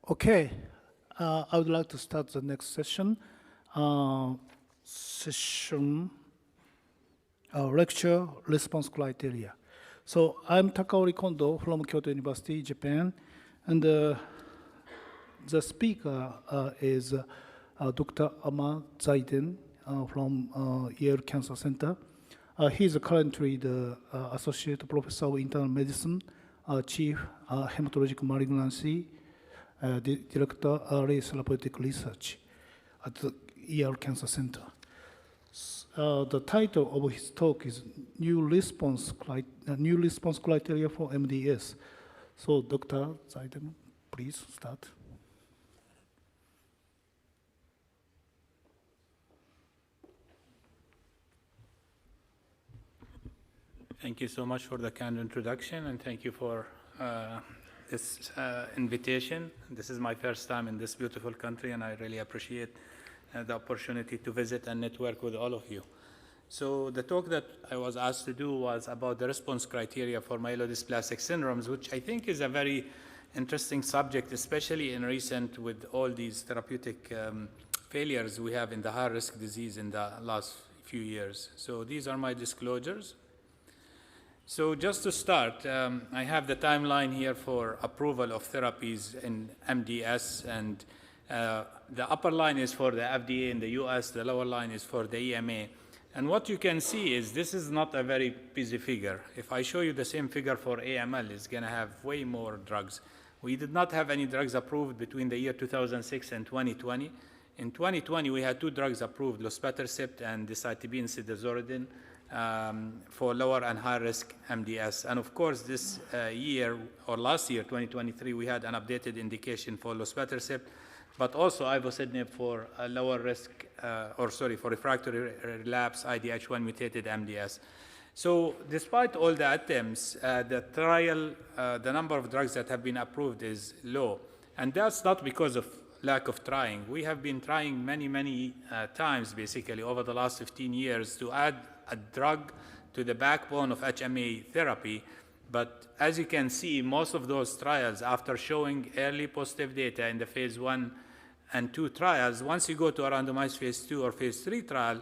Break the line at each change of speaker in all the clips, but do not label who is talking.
Okay, I would like to start the next session. Lecture response criteria. So I'm Takaori Kondo from Kyoto University, Japan, and the speaker is Dr. Amer Zeidan from Yale Cancer Center. He's currently the Associate Professor of Internal Medicine, Chief Hematologic Malignancy, Director Race Therapeutic Research at the Yale Cancer Center. The title of his talk is New Response Criteria for MDS. So Dr. Zeidan, please start.
Thank you so much for the kind introduction, and thank you for this invitation. This is my first time in this beautiful country, and I really appreciate the opportunity to visit and network with all of you. So the talk that I was asked to do was about the response criteria for myelodysplastic syndromes, which I think is a very interesting subject, especially in recent with all these therapeutic failures we have in the high-risk disease in the last few years. So these are my disclosures. So just to start, I have the timeline here for approval of therapies in MDS, and the upper line is for the FDA in the US, the lower line is for the EMA. And what you can see is this is not a very busy figure. If I show you the same figure for AML, it's going to have way more drugs. We did not have any drugs approved between the year 2006 and 2020. In 2020, we had 2 drugs approved, luspatercept and decitabine siderozdin, for lower and high-risk MDS. And of course, this year, or last year, 2023, we had an updated indication for luspatercept, but also ivosidenib for lower risk, for refractory relapse IDH1 mutated MDS. So despite all the attempts, the number of drugs that have been approved is low. And that's not because of lack of trying. We have been trying many times, basically, over the last 15 years to add a drug to the backbone of HMA therapy. But as you can see, most of those trials, after showing early positive data in the phase 1 and 2 trials, once you go to a randomized phase 2 or phase 3 trial,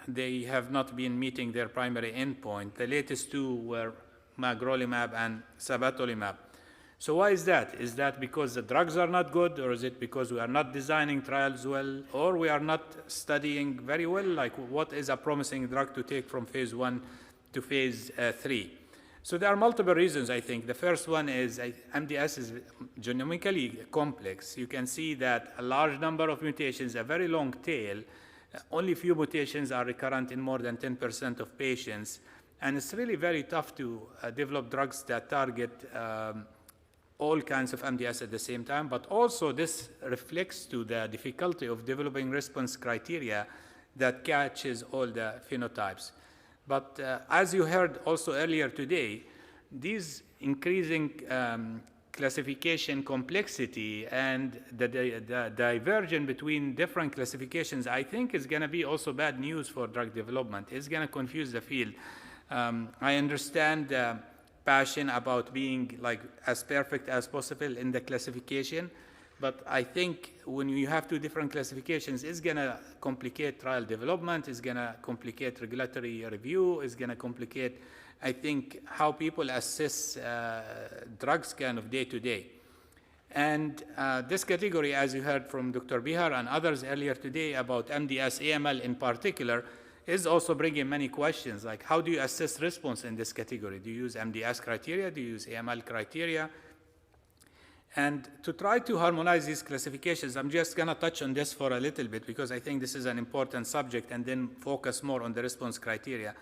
they have not been meeting their primary endpoint. The latest 2 were magrolimab and sabatolimab. So why is that? Is that because the drugs are not good, or is it because we are not designing trials well, or we are not studying very well, like what is a promising drug to take from phase 1 to phase 3? So there are multiple reasons, I think. The first one is MDS is genomically complex. You can see that a large number of mutations, a very long tail, only few mutations are recurrent in more than 10% of patients, and it's really very tough to develop drugs that target all kinds of MDS at the same time, but also this reflects to the difficulty of developing response criteria that catches all the phenotypes. But as you heard also earlier today, these increasing classification complexity and the divergence between different classifications, I think is going to be also bad news for drug development. It's going to confuse the field. I understand passion about being like as perfect as possible in the classification, but I think when you have 2 different classifications, it's going to complicate trial development, it's going to complicate regulatory review, it's going to complicate, I think, how people assess drugs kind of day to day. And this category, as you heard from Dr. Bihar and others earlier today about MDS, AML in particular, is also bringing many questions, like how do you assess response in this category? Do you use MDS criteria? Do you use AML criteria? And to try to harmonize these classifications, I'm just going to touch on this for a little bit because I think this is an important subject, and then focus more on the response criteria.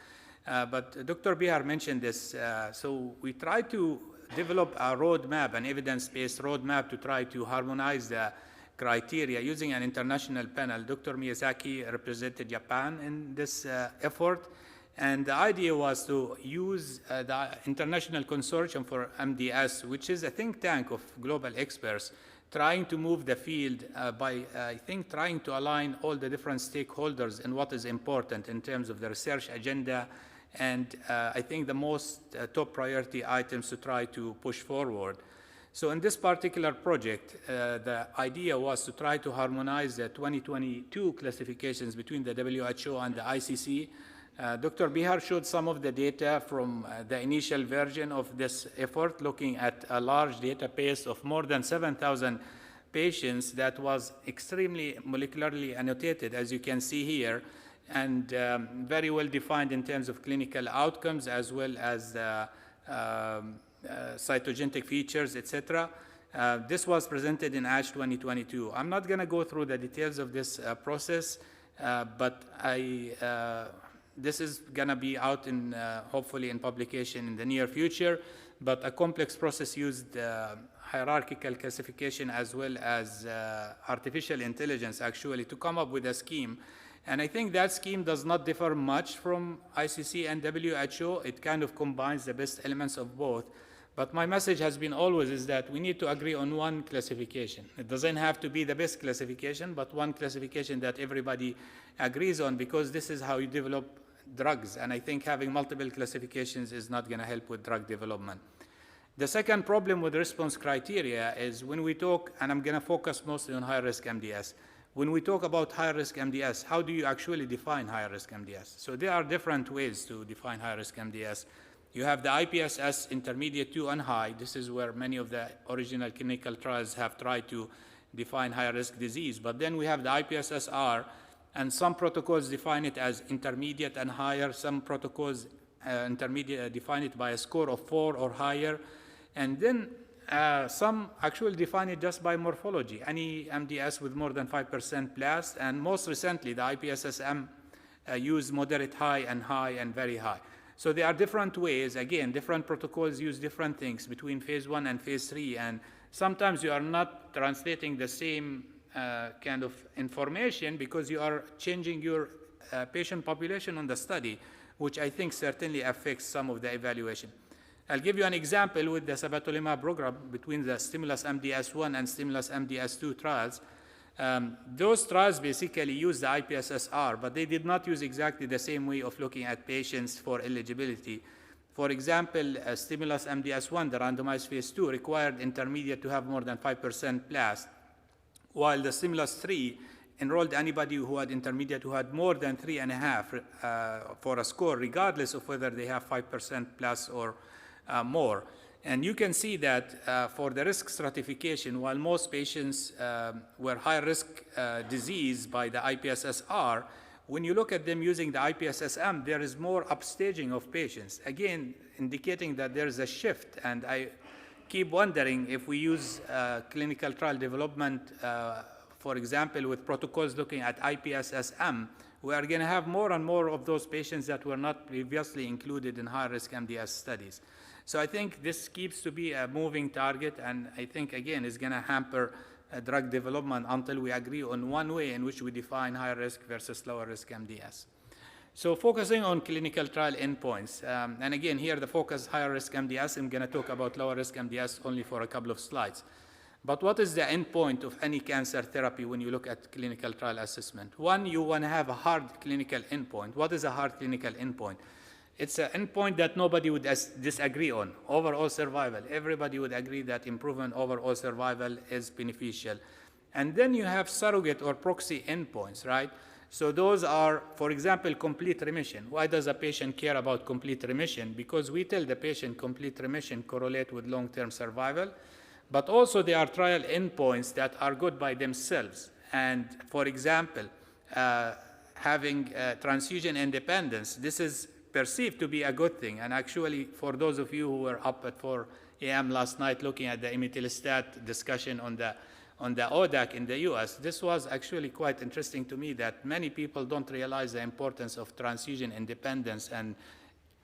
But Dr. Bihar mentioned this. So we try to develop a roadmap, an evidence-based roadmap to try to harmonize the criteria using an international panel. Dr. Miyazaki represented Japan in this effort, and the idea was to use the International Consortium for MDS, which is a think tank of global experts, trying to move the field by, I think, trying to align all the different stakeholders in what is important in terms of the research agenda, and I think the most top priority items to try to push forward. So in this particular project, the idea was to try to harmonize the 2022 classifications between the WHO and the ICC. Dr. Bihar showed some of the data from the initial version of this effort, looking at a large database of more than 7,000 patients that was extremely molecularly annotated, as you can see here, and very well defined in terms of clinical outcomes as well as cytogenetic features, etc. This was presented in ASH 2022. I'm not going to go through the details of this process, but this is going to be out in, hopefully in publication in the near future, but a complex process used hierarchical classification as well as artificial intelligence actually to come up with a scheme. And I think that scheme does not differ much from ICC and WHO. It kind of combines the best elements of both. But my message has been always is that we need to agree on one classification. It doesn't have to be the best classification, but one classification that everybody agrees on, because this is how you develop drugs. And I think having multiple classifications is not going to help with drug development. The second problem with response criteria is when we talk, and I'm going to focus mostly on high-risk MDS, when we talk about high-risk MDS, how do you actually define high-risk MDS? So there are different ways to define high-risk MDS. You have the IPSS intermediate 2 and high. This is where many of the original clinical trials have tried to define high-risk disease. But then we have the IPSS-R, and some protocols define it as intermediate and higher. Some protocols define it by a score of 4 or higher. And then some actually define it just by morphology, any MDS with more than 5% blast, and most recently the IPSS-M use moderate high and very high. So there are different ways, again, different protocols use different things between phase 1 and phase 3, and sometimes you are not translating the same kind of information because you are changing your patient population on the study, which I think certainly affects some of the evaluation. I'll give you an example with the sabatolimab program between the Stimulus MDS-1 and Stimulus MDS-2 trials. Those trials basically use the IPSS-R, but they did not use exactly the same way of looking at patients for eligibility. For example, Stimulus MDS-1, the randomized phase 2, required intermediate to have more than 5% blast, while the Stimulus 3 enrolled anybody who had intermediate who had more than 3.5 for a score, regardless of whether they have 5% plus or more. And you can see that for the risk stratification, while most patients were high-risk disease by the IPSS-R, when you look at them using the IPSS-M, there is more upstaging of patients, again, indicating that there is a shift. And I keep wondering if we use clinical trial development, for example, with protocols looking at IPSS-M, we are going to have more and more of those patients that were not previously included in high-risk MDS studies. So I think this keeps to be a moving target, and I think, again, is going to hamper drug development until we agree on one way in which we define high-risk versus lower-risk MDS. So focusing on clinical trial endpoints, and again, here the focus is higher-risk MDS. I'm going to talk about lower-risk MDS only for a couple of slides. But what is the endpoint of any cancer therapy when you look at clinical trial assessment? One, you want to have a hard clinical endpoint. What is a hard clinical endpoint? It's an endpoint that nobody would disagree on, overall survival. Everybody would agree that improvement overall survival is beneficial. And then you have surrogate or proxy endpoints, right? So those are, for example, complete remission. Why does a patient care about complete remission? Because we tell the patient complete remission correlate with long-term survival, but also there are trial endpoints that are good by themselves. And for example, having transfusion independence, this is perceived to be a good thing. And actually, for those of you who were up at 4 a.m. last night looking at the imetelstat discussion on the ODAC in the US, this was actually quite interesting to me that many people don't realize the importance of transfusion independence and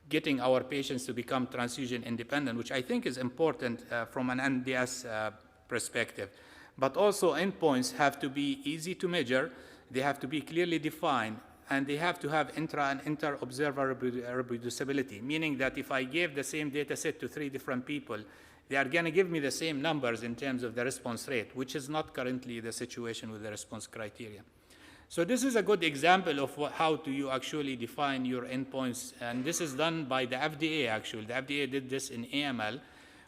getting our patients to become transfusion independent, which I think is important from an MDS perspective. But also endpoints have to be easy to measure, they have to be clearly defined, and they have to have intra and inter-observer reproducibility, meaning that if I gave the same data set to 3 different people, they are going to give me the same numbers in terms of the response rate, which is not currently the situation with the response criteria. So this is a good example of how do you actually define your endpoints, and this is done by the FDA actually. The FDA did this in AML,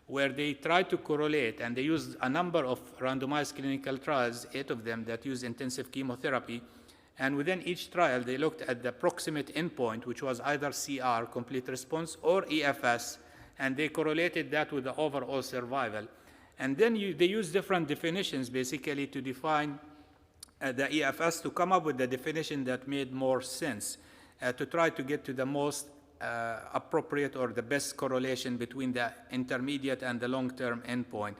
where they tried to correlate, and they used a number of randomized clinical trials, 8 of them, that use intensive chemotherapy. And within each trial, they looked at the proximate endpoint, which was either CR, complete response, or EFS, and they correlated that with the overall survival. And then they used different definitions, basically, to define the EFS, to come up with the definition that made more sense, to try to get to the most appropriate or the best correlation between the intermediate and the long-term endpoint.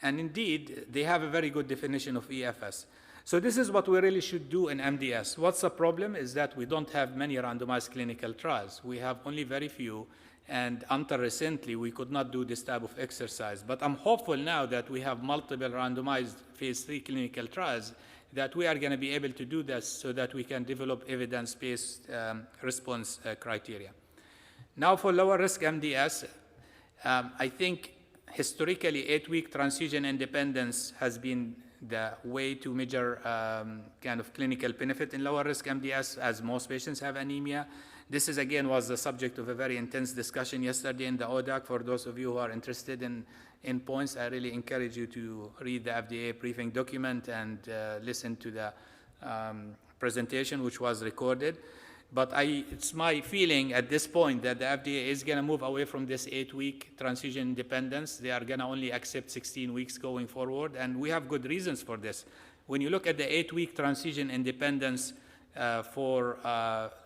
And indeed, they have a very good definition of EFS. So this is what we really should do in MDS. What's the problem is that we don't have many randomized clinical trials. We have only very few, and until recently, we could not do this type of exercise. But I'm hopeful now that we have multiple randomized phase 3 clinical trials that we are going to be able to do this so that we can develop evidence-based response criteria. Now for lower risk MDS, I think historically 8-week transfusion independence has been the way to measure kind of clinical benefit in lower risk MDS, as most patients have anemia. This is again was the subject of a very intense discussion yesterday in the ODAC. For those of you who are interested in points, I really encourage you to read the FDA briefing document and listen to the presentation which was recorded. But it's my feeling at this point that the FDA is going to move away from this 8-week transfusion independence. They are going to only accept 16 weeks going forward, and we have good reasons for this. When you look at the 8-week transfusion independence for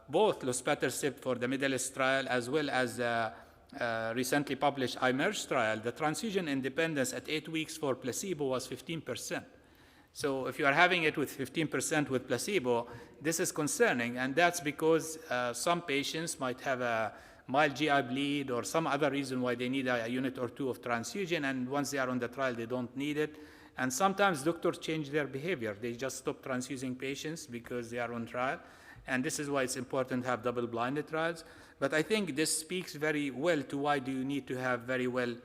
both luspatercept for the Middle East trial as well as the recently published Amer trial, the transfusion independence at 8 weeks for placebo was 15%. So if you are having it with 15% with placebo, this is concerning, and that's because some patients might have a mild GI bleed or some other reason why they need a unit or two of transfusion, and once they are on the trial, they don't need it. And sometimes doctors change their behavior. They just stop transfusing patients because they are on trial, and this is why it's important to have double-blinded trials. But I think this speaks very well to why do you need to have very well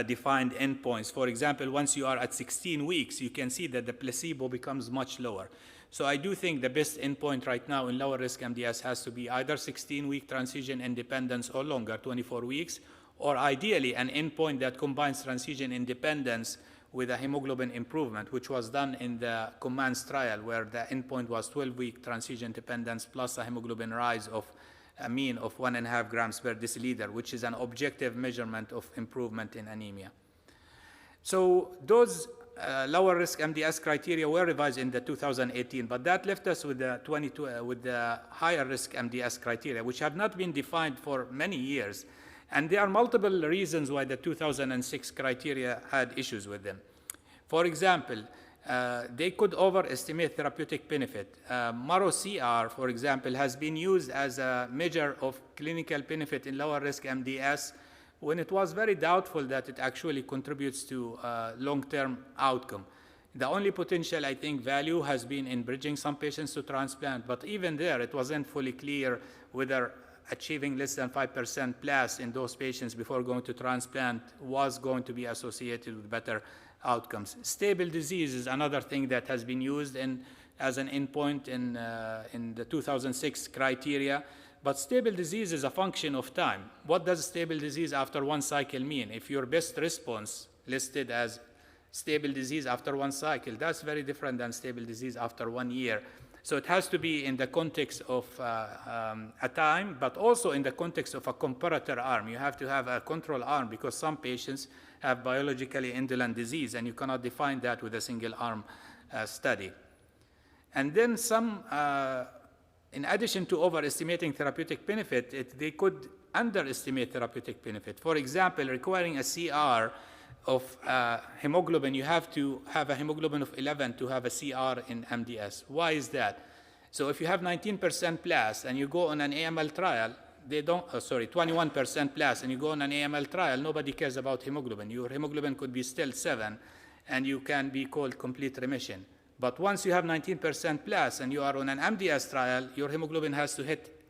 defined endpoints. For example, once you are at 16 weeks, you can see that the placebo becomes much lower. So I do think the best endpoint right now in lower risk MDS has to be either 16-week transfusion independence or longer, 24 weeks, or ideally an endpoint that combines transfusion independence with a hemoglobin improvement, which was done in the COMMANDS trial, where the endpoint was 12-week transfusion dependence plus a hemoglobin rise of a mean of 1.5 grams per deciliter, which is an objective measurement of improvement in anemia. So those lower risk MDS criteria were revised in the 2018, but that left us with the higher risk MDS criteria, which have not been defined for many years. And there are multiple reasons why the 2006 criteria had issues with them. For example, they could overestimate therapeutic benefit. MARO-CR, for example, has been used as a measure of clinical benefit in lower risk MDS when it was very doubtful that it actually contributes to long-term outcome. The only potential, I think, value has been in bridging some patients to transplant, but even there, it wasn't fully clear whether achieving less than 5% plus in those patients before going to transplant was going to be associated with better outcomes. Stable disease is another thing that has been used as an endpoint in the 2006 criteria, but stable disease is a function of time. What does stable disease after one cycle mean? If your best response listed as stable disease after one cycle, that's very different than stable disease after 1 year. So it has to be in the context of a time, but also in the context of a comparator arm. You have to have a control arm because some patients have biologically indolent disease, and you cannot define that with a single arm study. And then in addition to overestimating therapeutic benefit, they could underestimate therapeutic benefit. For example, requiring a CR of hemoglobin, you have to have a hemoglobin of 11 to have a CR in MDS. Why is that? So if you have 19% plus and you go on an AML trial, 21% plus, and you go on an AML trial, nobody cares about hemoglobin. Your hemoglobin could be still 7, and you can be called complete remission. But once you have 19% plus and you are on an MDS trial, your hemoglobin has to hit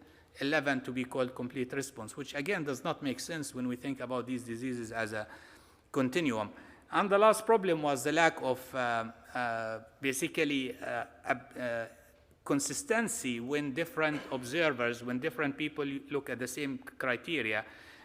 11 to be called complete response, which again does not make sense when we think about these diseases as a continuum. And the last problem was the lack of consistency when different observers, when different people look at the same criteria.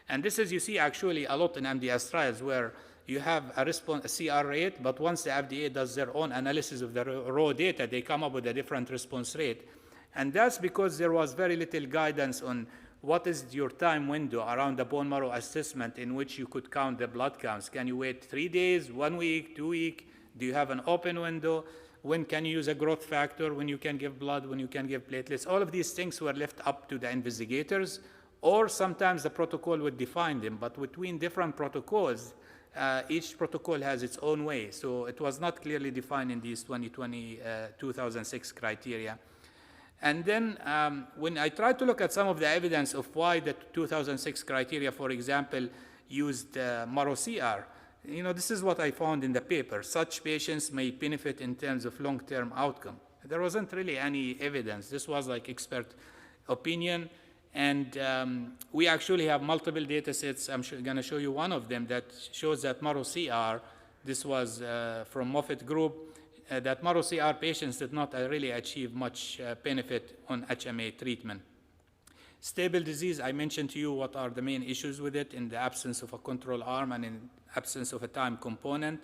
And this is, you see actually a lot in MDS trials where you have a CR rate, but once the FDA does their own analysis of the raw data, they come up with a different response rate. And that's because there was very little guidance on what is your time window around the bone marrow assessment in which you could count the blood counts. Can you wait 3 days, 1 week, 2 weeks? Do you have an open window? When can you use a growth factor? When you can give blood? When you can give platelets? All of these things were left up to the investigators, or sometimes the protocol would define them. But between different protocols, each protocol has its own way. So it was not clearly defined in these 2006 criteria. And then when I tried to look at some of the evidence of why the 2006 criteria, for example, used marrow CR, this is what I found in the paper. Such patients may benefit in terms of long-term outcome. There wasn't really any evidence. This was like expert opinion. And we actually have multiple data sets. I'm going to show you one of them that shows that marrow CR, this was from Moffitt Group, that marrow CR patients did not really achieve much benefit on HMA treatment. Stable disease, I mentioned to you what are the main issues with it in the absence of a control arm and in absence of a time component.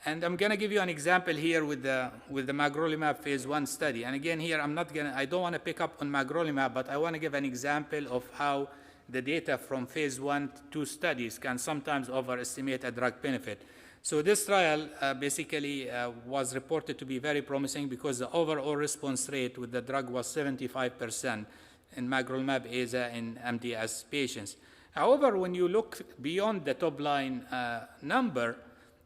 And I'm going to give you an example here with the magrolimab phase 1 study. And again, here I don't want to pick up on magrolimab, but I want to give an example of how the data from phase 1 to 2 studies can sometimes overestimate a drug benefit. So this trial basically was reported to be very promising because the overall response rate with the drug was 75% in magrolimab AZA in MDS patients. However, when you look beyond the top line number,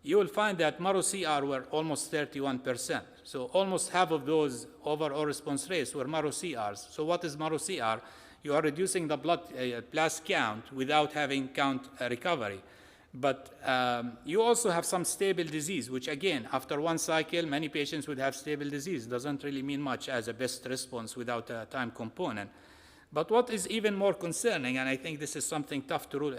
you will find that marrow CR were almost 31%. So almost half of those overall response rates were marrow CRs. So what is marrow CR? You are reducing the blood blast count without having count recovery. But you also have some stable disease, which again, after one cycle, many patients would have stable disease. Doesn't really mean much as a best response without a time component. But what is even more concerning, and I think this is something tough to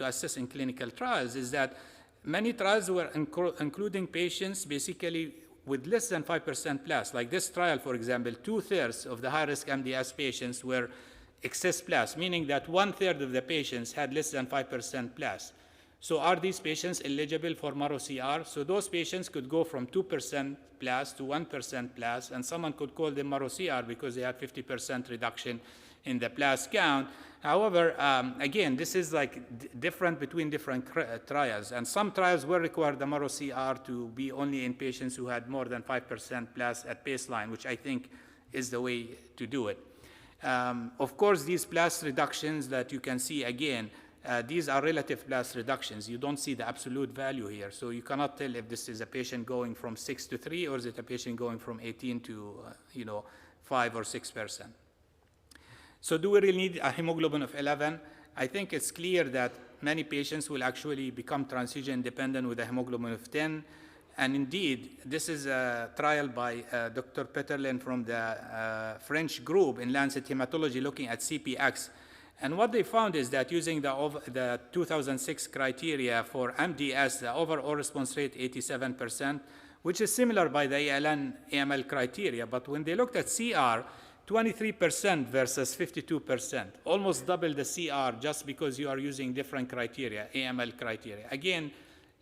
assess in clinical trials, is that many trials were including patients basically with less than 5% blast. Like this trial, for example, 2/3 of the high-risk MDS patients were excess blast, meaning that 1/3 of the patients had less than 5% blast. So are these patients eligible for marrow CR? So those patients could go from 2% blast to 1% blast, and someone could call them marrow CR because they had 50% reduction in the blast count. However, again, this is like different between different trials. And some trials will require the marrow CR to be only in patients who had more than 5% blast at baseline, which I think is the way to do it. Of course, these blast reductions that you can see again, these are relative blast reductions. You don't see the absolute value here. So you cannot tell if this is a patient going from 6 to 3 or is it a patient going from 18 to 5 or 6%. So do we really need a hemoglobin of 11? I think it's clear that many patients will actually become transfusion dependent with a hemoglobin of 10. And indeed, this is a trial by Dr. Peterlin from the French group in Lancet Hematology looking at CPX. And what they found is that using the 2006 criteria for MDS, the overall response rate 87%, which is similar by the ALN-AML criteria. But when they looked at CR, 23% versus 52%, almost double the CR just because you are using different criteria, AML criteria. Again,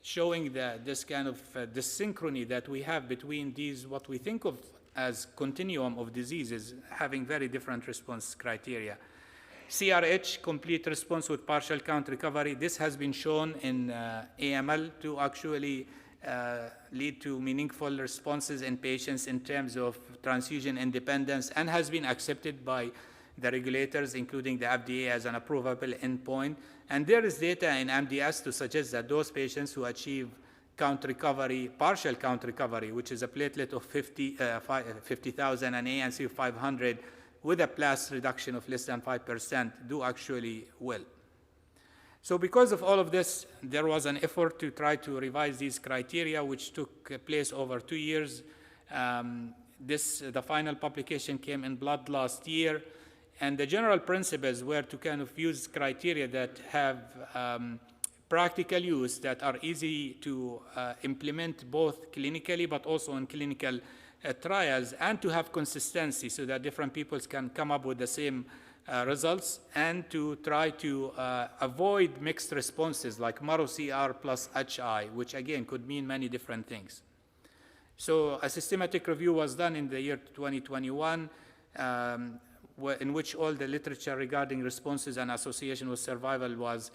showing this kind of dyssynchrony that we have between these, what we think of as continuum of diseases, having very different response criteria. CRH, complete response with partial count recovery, this has been shown in AML to actually lead to meaningful responses in patients in terms of transfusion independence and has been accepted by the regulators, including the FDA, as an approvable endpoint. And there is data in MDS to suggest that those patients who achieve count recovery, partial count recovery, which is a platelet of 50,000 and ANC of 500, with a blast reduction of less than 5%, do actually well. So because of all of this, there was an effort to try to revise these criteria, which took place over 2 years. The final publication came in Blood last year, and the general principles were to kind of use criteria that have practical use, that are easy to implement both clinically but also in clinical trials, and to have consistency so that different people can come up with the same results, and to try to avoid mixed responses like MARO-CR plus HI, which again could mean many different things. So a systematic review was done in the year 2021, in which all the literature regarding responses and association with survival was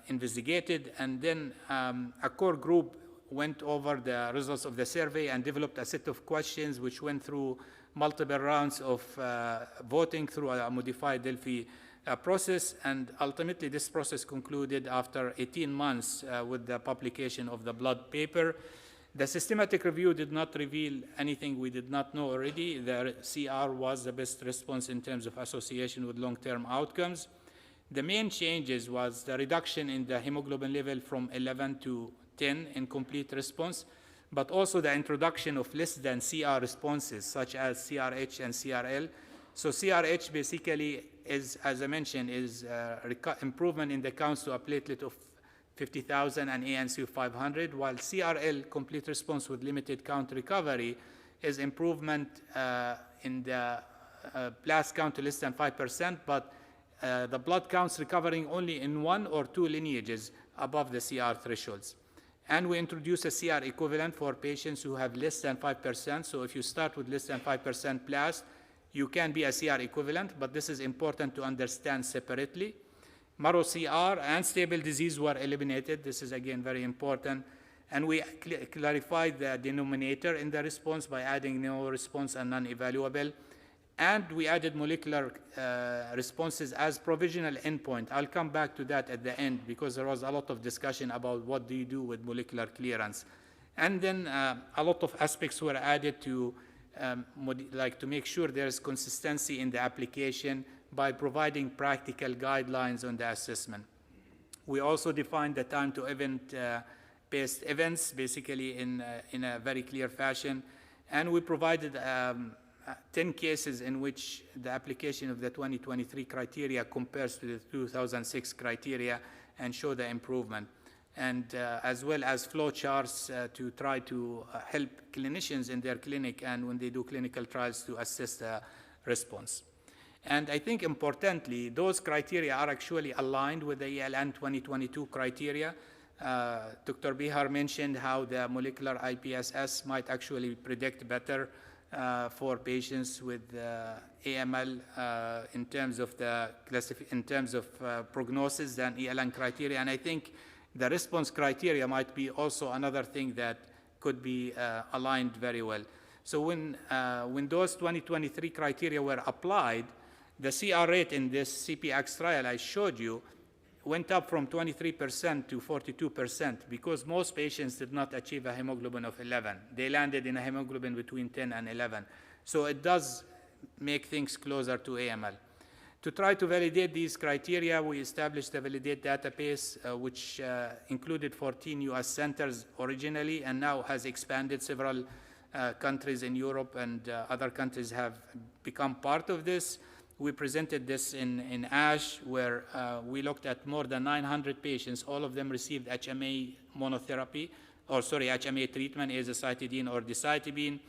investigated, and then a core group went over the results of the survey and developed a set of questions which went through multiple rounds of voting through a modified Delphi process, and ultimately this process concluded after 18 months with the publication of the Blood paper. The systematic review did not reveal anything we did not know already. The CR was the best response in terms of association with long-term outcomes. The main changes was the reduction in the hemoglobin level from 11 to 10 in complete response, but also the introduction of less than CR responses, such as CRH and CRL. So CRH basically is, as I mentioned, is improvement in the counts to a platelet of 50,000 and ANC of 500, while CRL, complete response with limited count recovery, is improvement in the blast count to less than 5%, but the blood counts recovering only in 1 or 2 lineages above the CR thresholds. And we introduce a CR equivalent for patients who have less than 5%. So if you start with less than 5% blast, you can be a CR equivalent, but this is important to understand separately. MARO-CR and stable disease were eliminated. This is again very important. And we clarified the denominator in the response by adding no response and non-evaluable. And we added molecular responses as provisional endpoint. I'll come back to that at the end because there was a lot of discussion about what do you do with molecular clearance. And then a lot of aspects were added to to make sure there's consistency in the application by providing practical guidelines on the assessment. We also defined the time to event-based events, basically in a very clear fashion. And we provided 10 cases in which the application of the 2023 criteria compares to the 2006 criteria and show the improvement. And as well as flow charts to try to help clinicians in their clinic and when they do clinical trials to assess the response. And I think importantly, those criteria are actually aligned with the ELN 2022 criteria. Dr. Bihar mentioned how the molecular IPSS might actually predict better for patients with AML in terms of prognosis than ELN criteria. And I think the response criteria might be also another thing that could be aligned very well. So when those 2023 criteria were applied, the CR rate in this CPX trial I showed you went up from 23% to 42% because most patients did not achieve a hemoglobin of 11. They landed in a hemoglobin between 10 and 11. So it does make things closer to AML. To try to validate these criteria, we established a Validate database, which included 14 US centers originally and now has expanded. Several countries in Europe and other countries have become part of this. We presented this in ASH, where we looked at more than 900 patients. All of them received HMA monotherapy, or sorry, HMA treatment, azacitidine or decitabine.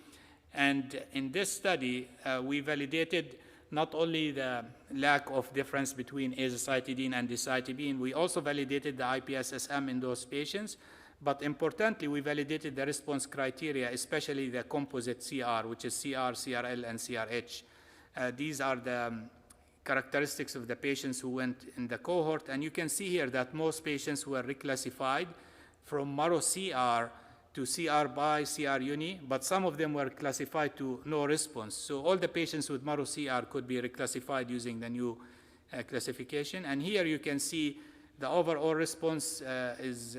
And in this study, we validated not only the lack of difference between azacitidine and decitabine, we also validated the IPSSM in those patients. But importantly, we validated the response criteria, especially the composite CR, which is CR, CRL, and CRH. These are the characteristics of the patients who went in the cohort. And you can see here that most patients were reclassified from MARO-CR to CR by CR uni, but some of them were classified to no response. So all the patients with MARO-CR could be reclassified using the new classification. And here you can see the overall response is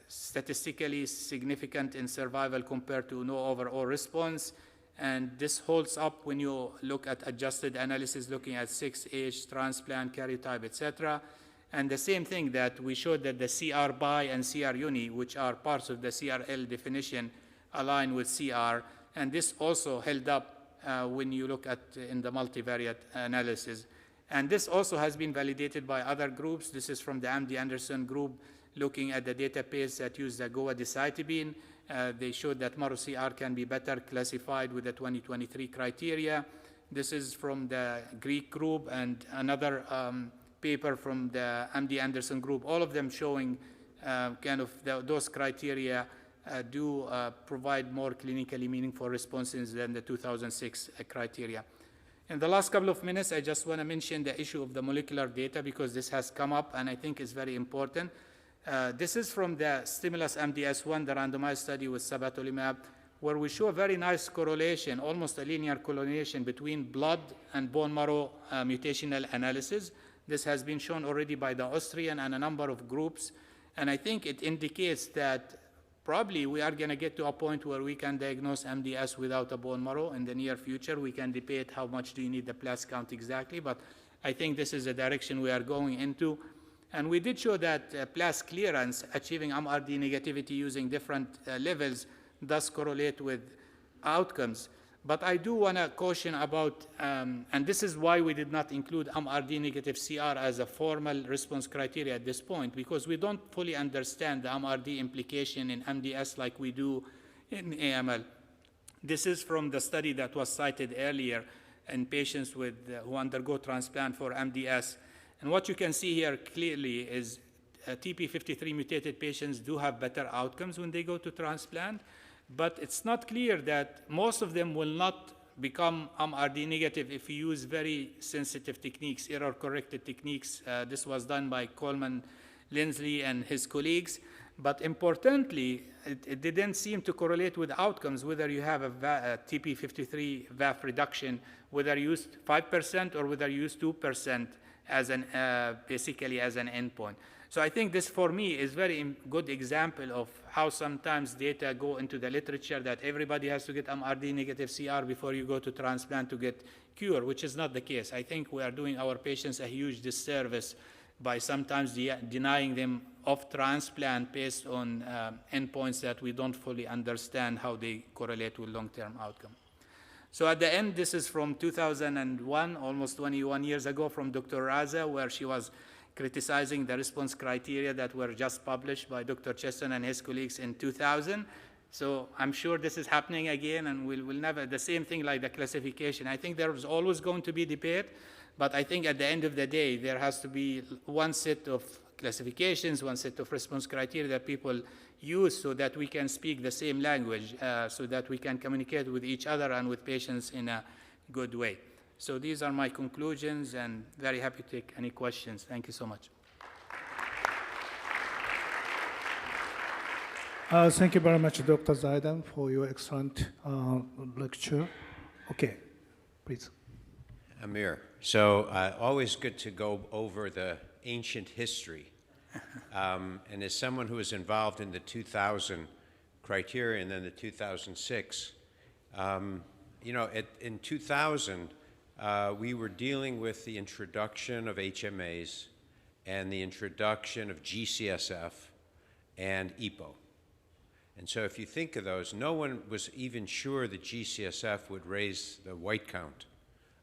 statistically significant in survival compared to no overall response. And this holds up when you look at adjusted analysis, looking at 6 age, transplant, karyotype, etc. And the same thing that we showed that the CR by and CR uni, which are parts of the CRL definition, align with CR. And this also held up when you look at in the multivariate analysis. And this also has been validated by other groups. This is from the MD Anderson group looking at the database that used the Goa decitabine. They showed that MARO-CR can be better classified with the 2023 criteria. This is from the Greek group and another paper from the MD Anderson group, all of them showing kind of those criteria do provide more clinically meaningful responses than the 2006 criteria. In the last couple of minutes, I just want to mention the issue of the molecular data because this has come up and I think is very important. This is from the Stimulus MDS1, the randomized study with sabatolimab, where we show a very nice correlation, almost a linear correlation between blood and bone marrow mutational analysis. This has been shown already by the Austrian and a number of groups. And I think it indicates that probably we are going to get to a point where we can diagnose MDS without a bone marrow in the near future. We can debate how much do you need the blast count exactly, but I think this is the direction we are going into. And we did show that blast clearance, achieving MRD negativity using different levels, does correlate with outcomes. But I do want to caution about, and this is why we did not include MRD negative CR as a formal response criteria at this point, because we don't fully understand the MRD implication in MDS like we do in AML. This is from the study that was cited earlier in patients with, who undergo transplant for MDS. And what you can see here clearly is TP53 mutated patients do have better outcomes when they go to transplant. But it's not clear that most of them will not become MRD negative if you use very sensitive techniques, error-corrected techniques. This was done by Coleman Lindsley and his colleagues. But importantly, it didn't seem to correlate with outcomes, whether you have a TP53 VAF reduction, whether you used 5% or whether you used 2% as an, basically as an endpoint. So I think this, for me, is a very good example of how sometimes data go into the literature that everybody has to get MRD negative CR before you go to transplant to get cure, which is not the case. I think we are doing our patients a huge disservice by sometimes denying them of transplant based on endpoints that we don't fully understand how they correlate with long-term outcome. So at the end, this is from 2001, almost 21 years ago, from Dr. Raza, where she was criticizing the response criteria that were just published by Dr. Cheston and his colleagues in 2000. So I'm sure this is happening again, and we'll never, the same thing like the classification. I think there's always going to be debate, but I think at the end of the day, there has to be one set of classifications, one set of response criteria that people use so that we can speak the same language, so that we can communicate with each other and with patients in a good way. So these are my conclusions, and very happy to take any questions. Thank you so much.
Thank you very much, Dr. Zeidan, for your excellent lecture. Okay, please.
Amer, so always good to go over the ancient history. And as someone who was involved in the 2000 criteria and then the 2006, you know, in 2000, we were dealing with the introduction of HMAs and the introduction of GCSF and EPO. And so if you think of those, no one was even sure that GCSF would raise the white count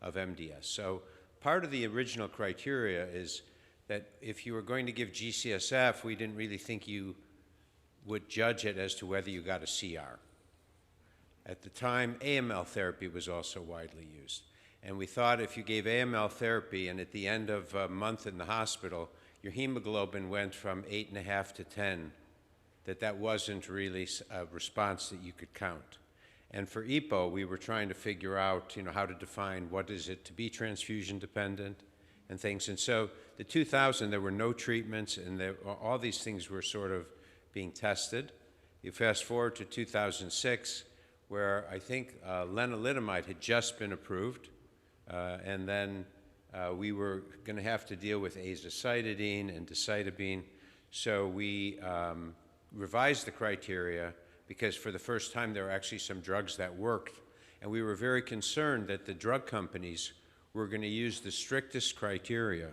of MDS. So part of the original criteria is that if you were going to give GCSF, we didn't really think you would judge it as to whether you got a CR. At the time, AML therapy was also widely used. And we thought if you gave AML therapy and at the end of a month in the hospital, your hemoglobin went from 8.5 to 10, that wasn't really a response that you could count. And for EPO, we were trying to figure out, you know, how to define what is it to be transfusion dependent and things. And so the 2000, there were no treatments, and all these things were sort of being tested. You fast forward to 2006, where I think lenalidomide had just been approved, and then we were going to have to deal with azacitidine and decitabine. So we revised the criteria because for the first time there were actually some drugs that worked, and we were very concerned that the drug companies were going to use the strictest criteria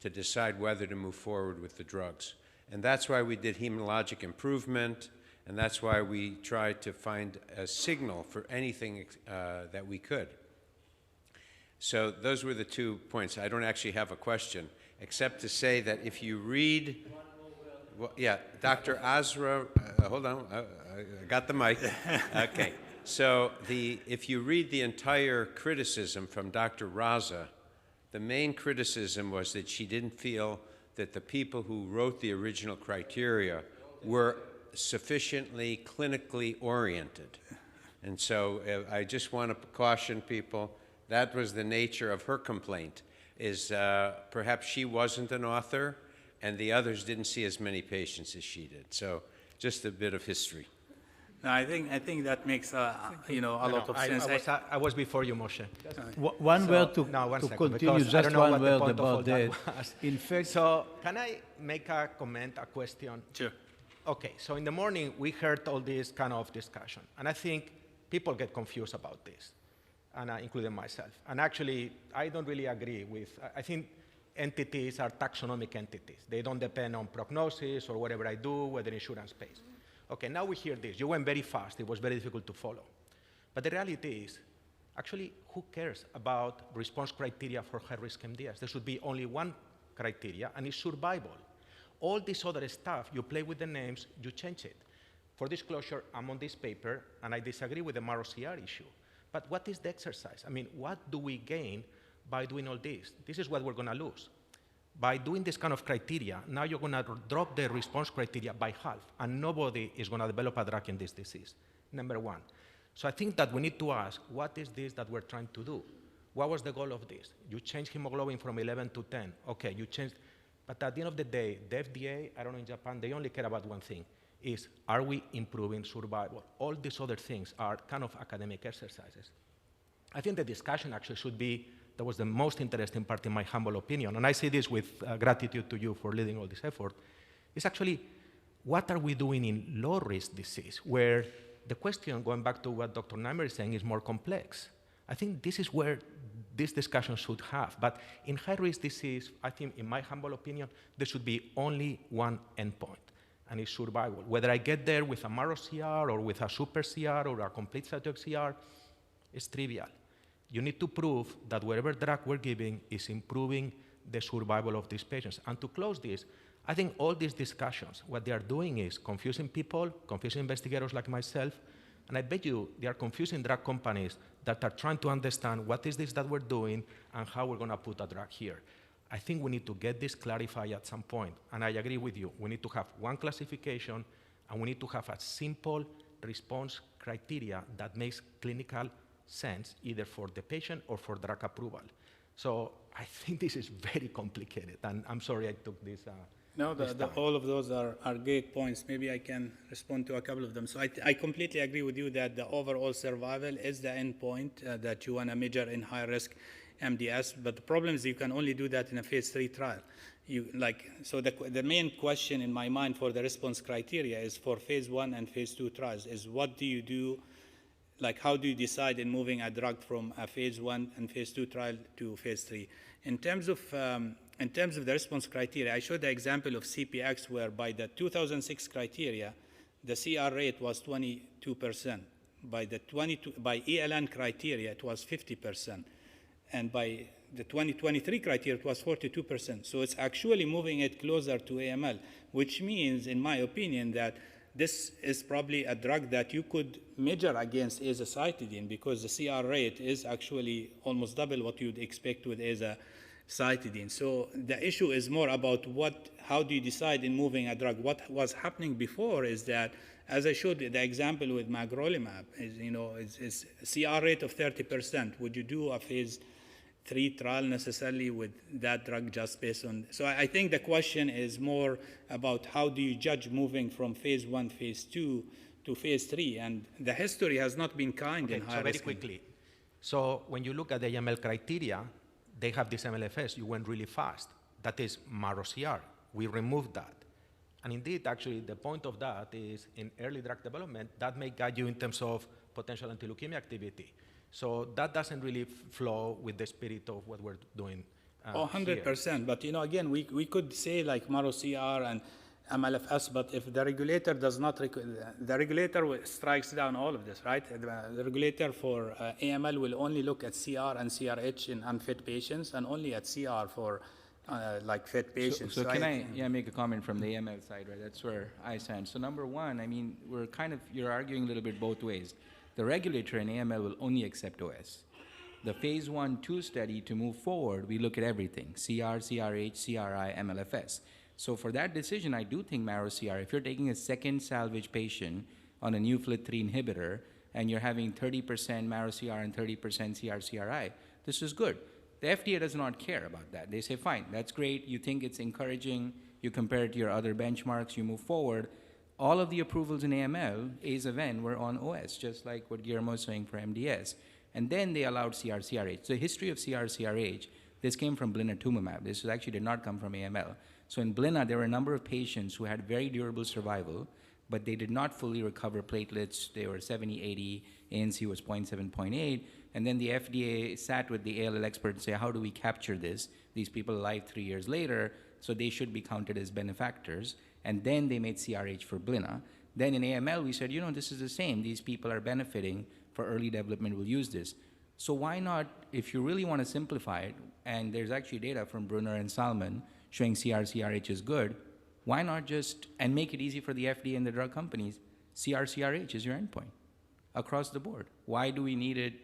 to decide whether to move forward with the drugs. And that's why we did hematologic improvement, and that's why we tried to find a signal for anything that we could. So those were the 2 points. I don't actually have a question, except to say that if you read, well, yeah, Dr. Azra, hold on, I got the mic. Okay. So if you read the entire criticism from Dr. Raza, the main criticism was that she didn't feel that the people who wrote the original criteria were sufficiently clinically oriented. And so I just want to caution people, that was the nature of her complaint, is perhaps she wasn't an author and the others didn't see as many patients as she did. So just a bit of history.
No, I think that makes a lot of sense.
I was before you, Moshe.
One word to,
No, one
to
second,
continue,
because I
just
don't know
one
what the
word
point of all
about
that
that.
was.
In fact,
So can I make a comment, a question?
Sure.
Okay, so in the morning, we heard all this kind of discussion, and I think people get confused about this, and including myself. And actually, I don't really agree with, I think entities are taxonomic entities. They don't depend on prognosis or whatever I do, whether insurance pays. Okay, now we hear this. You went very fast. It was very difficult to follow. But the reality is, actually, who cares about response criteria for high-risk MDS? There should be only one criteria, and it's survival. All this other stuff, you play with the names, you change it. For disclosure, I'm on this paper, and I disagree with the MARO-CR issue. But what is the exercise? I mean, what do we gain by doing all this? This is what we're going to lose. By doing this kind of criteria, now you're going to drop the response criteria by half, and nobody is going to develop a drug in this disease, number one. So I think that we need to ask, what is this that we're trying to do? What was the goal of this? You changed hemoglobin from 11 to 10. Okay, you changed, but at the end of the day, the FDA, I don't know in Japan, they only care about one thing, is are we improving survival? All these other things are kind of academic exercises. I think the discussion actually should be, that was the most interesting part in my humble opinion, and I say this with gratitude to you for leading all this effort, is actually what are we doing in low-risk disease, where the question, going back to what Dr. Amer is saying, is more complex. I think this is where this discussion should have, but in high-risk disease, I think, in my humble opinion, there should be only one endpoint, and it's survival. Whether I get there with a MARO-CR or with a super CR or a complete cytotoxic CR, it's trivial. You need to prove that whatever drug we're giving is improving the survival of these patients. And to close this, I think all these discussions, what they are doing is confusing people, confusing investigators like myself, and I bet you they are confusing drug companies that are trying to understand what is this that we're doing and how we're going to put a drug here. I think we need to get this clarified at some point, and I agree with you. We need to have one classification, and we need to have a simple response criteria that makes clinical sense either for the patient or for drug approval. So I think this is very complicated, and I'm sorry I took this.
No, all of those are great points. Maybe I can respond to a couple of them. So I completely agree with you that the overall survival is the endpoint that you want to measure in high-risk MDS, but the problem is you can only do that in a phase 3 trial. So the main question in my mind for the response criteria is for phase 1 and phase 2 trials is what do you do, like how do you decide in moving a drug from a phase 1 and phase 2 trial to phase 3? In terms of the response criteria, I showed the example of CPX where by the 2006 criteria, the CR rate was 22%. By ELN criteria, it was 50%. And by the 2023 criteria, it was 42%. So it's actually moving it closer to AML, which means, in my opinion, that this is probably a drug that you could measure against azacitidine because the CR rate is actually almost double what you'd expect with azacitidine. So the issue is more about how do you decide in moving a drug? What was happening before is that, as I showed the example with magrolimab, is CR rate of 30%. Would you do a phase 3 trial necessarily with that drug just based on? So I think the question is more about how do you judge moving from phase 1, phase 2 to phase 3, and the history has not been kind in high risk.
So very quickly. So when you look at the AML criteria, they have this MLFS. You went really fast. That is MARO-CR. We removed that. And indeed, actually, the point of that is in early drug development, that may guide you in terms of potential anti-leukemia activity. So that doesn't really flow with the spirit of what we're doing
100%. But, again, we could say like MARO-CR and MLFS, but if the regulator does not, the regulator strikes down all of this, right? The regulator for AML will only look at CR and CRH in unfit patients and only at CR for fit patients.
So can I make a comment from the AML side, right? That's where I stand. So number one, I mean, you're arguing a little bit both ways. The regulator in AML will only accept OS. The phase 1-2 study to move forward, we look at everything, CR, CRH, CRI, MLFS. So for that decision, I do think MARO-CR, if you're taking a second salvage patient on a new FLT3 inhibitor and you're having 30% MARO-CR and 30% CR-CRI, this is good. The FDA does not care about that. They say, fine, that's great. You think it's encouraging. You compare it to your other benchmarks. You move forward. All of the approvals in AML, A's of N, were on OS, just like what Guillermo is saying for MDS. And then they allowed CR-CRH. The history of CR-CRH, this came from blinatumomab. This actually did not come from AML. So in blina, there were a number of patients who had very durable survival, but they did not fully recover platelets. They were 70, 80, ANC was 0.7, 0.8. And then the FDA sat with the ALL expert and say, how do we capture this? These people alive 3 years later, so they should be counted as benefactors. And then they made CRH for blina. Then in AML, we said, this is the same. These people are benefiting for early development. We'll use this. So why not, if you really want to simplify it, and there's actually data from Brunner and Salman showing CR-CRH is good, why not just, and make it easy for the FDA and the drug companies, CR-CRH is your endpoint across the board. Why do we need it?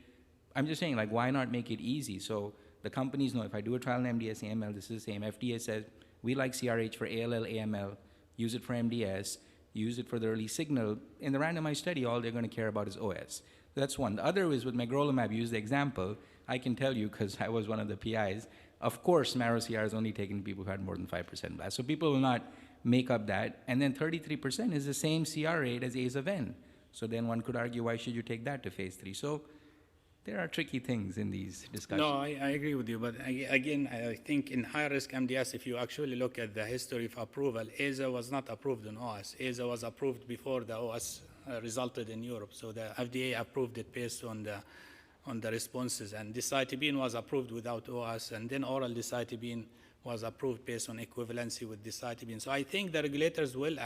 I'm just saying, why not make it easy so the companies know if I do a trial in MDS, AML, this is the same. FDA says, we like CRH for ALL, AML, use it for MDS, use it for the early signal. In the randomized study, all they're going to care about is OS. That's one. The other is with magrolimab, use the example. I can tell you, because I was one of the PIs, of course, MARO-CR is only taken people who had more than 5% blast. So people will not make up that. And then 33% is the same CR rate as A's of N. So then one could argue, why should you take that to phase 3? So there are tricky things in these discussions.
No, I agree with you. But again, I think in high-risk MDS, if you actually look at the history of approval, AZA was not approved in OS. AZA was approved before the OS resulted in Europe. So the FDA approved it based on the responses. And decitabine was approved without OS. And then oral decitabine was approved based on equivalency with decitabine. So I think the regulators will,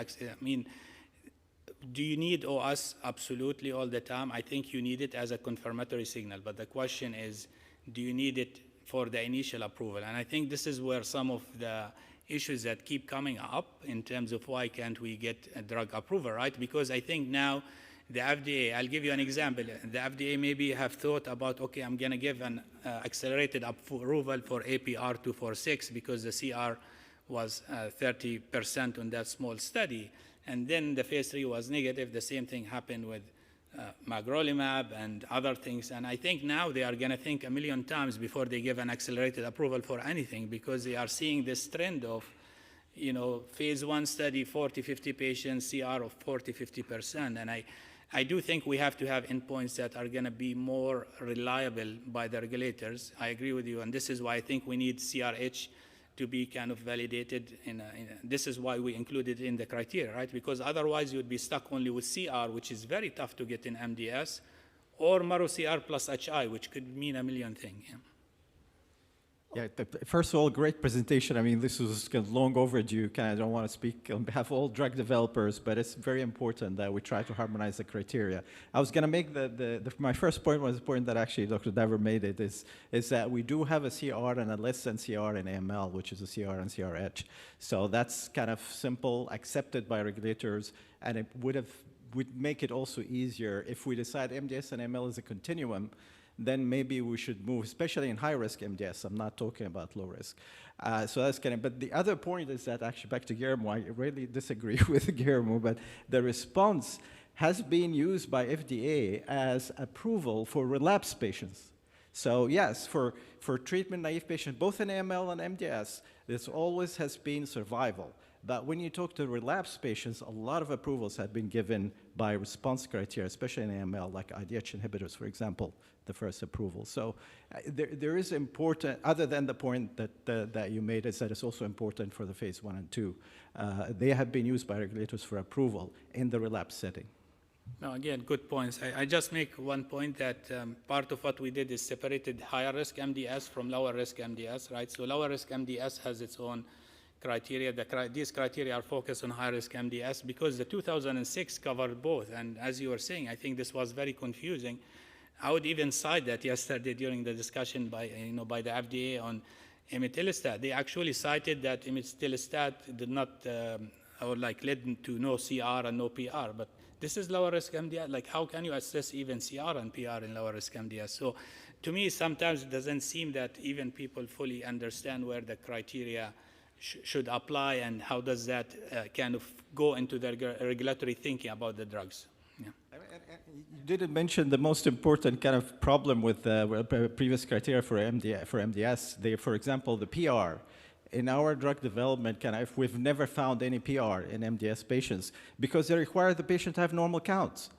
do you need OS absolutely all the time? I think you need it as a confirmatory signal. But the question is, do you need it for the initial approval? And I think this is where some of the issues that keep coming up in terms of why can't we get a drug approval, right? Because I think now the FDA, I'll give you an example. The FDA maybe have thought about, okay, I'm going to give an accelerated approval for APR 246 because the CR was 30% on that small study. And then the phase 3 was negative. The same thing happened with magrolimab and other things. And I think now they are going to think a million times before they give an accelerated approval for anything because they are seeing this trend of, phase 1 study, 40, 50 patients, CR of 40, 50%. And I do think we have to have endpoints that are going to be more reliable by the regulators. I agree with you. And this is why I think we need CRH to be kind of validated. This is why we include it in the criteria, right? Because otherwise you would be stuck only with CR, which is very tough to get in MDS, or MARO-CR plus HI, which could mean a million things.
Yeah, first of all, great presentation. I mean, this was long overdue. I don't want to speak on behalf of all drug developers, but it's very important that we try to harmonize the criteria. I was going to make my first point was the point that actually Dr. Dever made it, is that we do have a CR and a less than CR in AML, which is a CR and CRH. So that's kind of simple, accepted by regulators, and it would make it also easier if we decide MDS and AML is a continuum. Then maybe we should move, especially in high-risk MDS. I'm not talking about low risk. So that's kind of, but the other point is that actually back to Guillermo, I really disagree with Guillermo, but the response has been used by FDA as approval for relapsed patients. So yes, for treatment-naive patients, both in AML and MDS, this always has been survival. But when you talk to relapsed patients, a lot of approvals have been given by response criteria, especially in AML, like IDH inhibitors, for example, the first approval. So there is important, other than the point that you made, is that it's also important for the phase 1 and 2. They have been used by regulators for approval in the relapse setting.
No, again, good points. I just make one point that part of what we did is separated higher risk MDS from lower risk MDS, right? So lower risk MDS has its own criteria. These criteria are focused on high-risk MDS because the 2006 covered both. And as you were saying, I think this was very confusing. I would even cite that yesterday during the discussion by the FDA on imetelstat. They actually cited that imetelstat did not, led to no CR and no PR. But this is lower risk MDS. Like, how can you assess even CR and PR in lower risk MDS? So to me, sometimes it doesn't seem that even people fully understand where the criteria should apply and how does that kind of go into their regulatory thinking about the drugs. Yeah.
You didn't mention the most important kind of problem with the previous criteria for MDS. For example, the PR. In our drug development, we've never found any PR in MDS patients because they require the patient to have normal counts.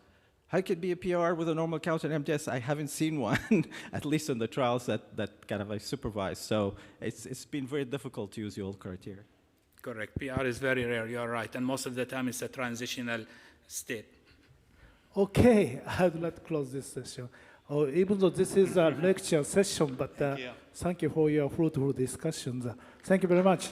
How could be a PR with a normal count in MDS? I haven't seen one, at least in the trials that kind of I supervise. So it's been very difficult to use the old criteria.
Correct. PR is very rare. You're right. And most of the time, it's a transitional state.
Okay, I'd like to close this session. Even though this is a lecture session, but thank you for your fruitful discussions. Thank you very much.